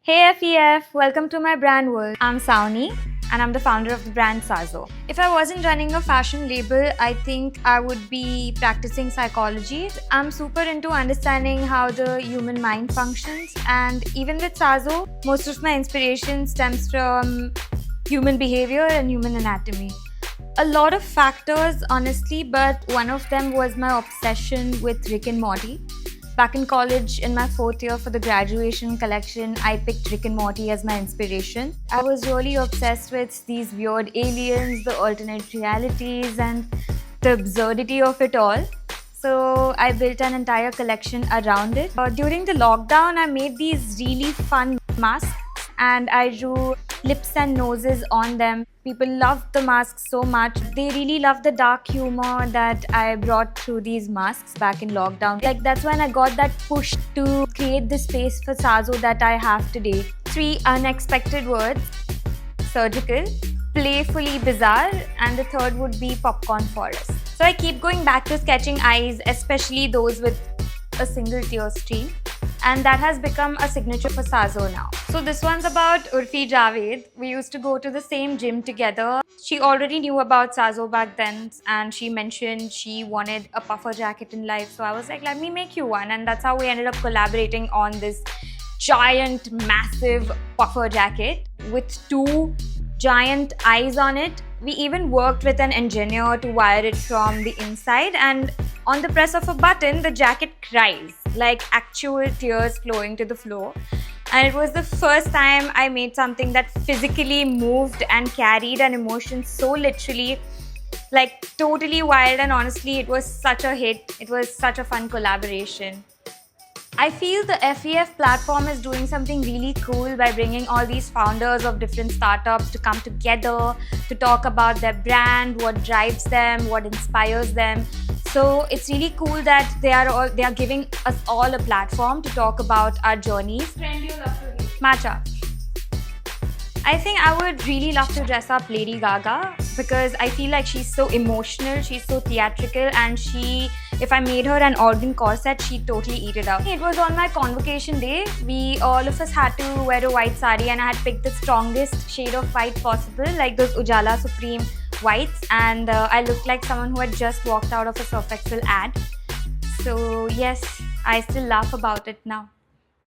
Hey FEF, welcome to my brand world. I'm Sauni and I'm the founder of the brand Sazo. If I wasn't running a fashion label, I think I would be practicing psychology. I'm super into understanding how the human mind functions, and even with Sazo, most of my inspiration stems from human behavior and human anatomy. A lot of factors, honestly, but one of them was my obsession with Rick and Morty. Back in college, in my fourth year for the graduation collection, I picked Rick and Morty as my inspiration. I was really obsessed with these weird aliens, the alternate realities, and the absurdity of it all. So I built an entire collection around it. During the lockdown, I made these really fun masks and I drew lips and noses on them. People loved the masks so much. They really loved the dark humor that I brought through these masks back in lockdown. Like, that's when I got that push to create the space for Sazo that I have today. 3 unexpected words: surgical, playfully bizarre, and the third would be popcorn forest. So I keep going back to sketching eyes, especially those with a single tear stream. And that has become a signature for Sazo now. So this one's about Urfi Javed. We used to go to the same gym together. She already knew about Sazo back then, and she mentioned she wanted a puffer jacket in life. So I was like, let me make you one. And that's how we ended up collaborating on this giant, massive puffer jacket with 2 giant eyes on it. We even worked with an engineer to wire it from the inside, and on the press of a button, the jacket cries, like actual tears flowing to the floor. And it was the first time I made something that physically moved and carried an emotion so literally, like totally wild, and honestly, it was such a hit. It was such a fun collaboration. I feel the FEF platform is doing something really cool by bringing all these founders of different startups to come together to talk about their brand, what drives them, what inspires them. So it's really cool that they are giving us all a platform to talk about our journeys. Trend you love to read? Matcha. I think I would really love to dress up Lady Gaga because I feel like she's so emotional, she's so theatrical, and if I made her an organ corset, she'd totally eat it up. It was on my convocation day. All of us had to wear a white sari, and I had picked the strongest shade of white possible, like those Ujala Supreme whites, and I looked like someone who had just walked out of a Surf Excel ad. So yes, I still laugh about it now.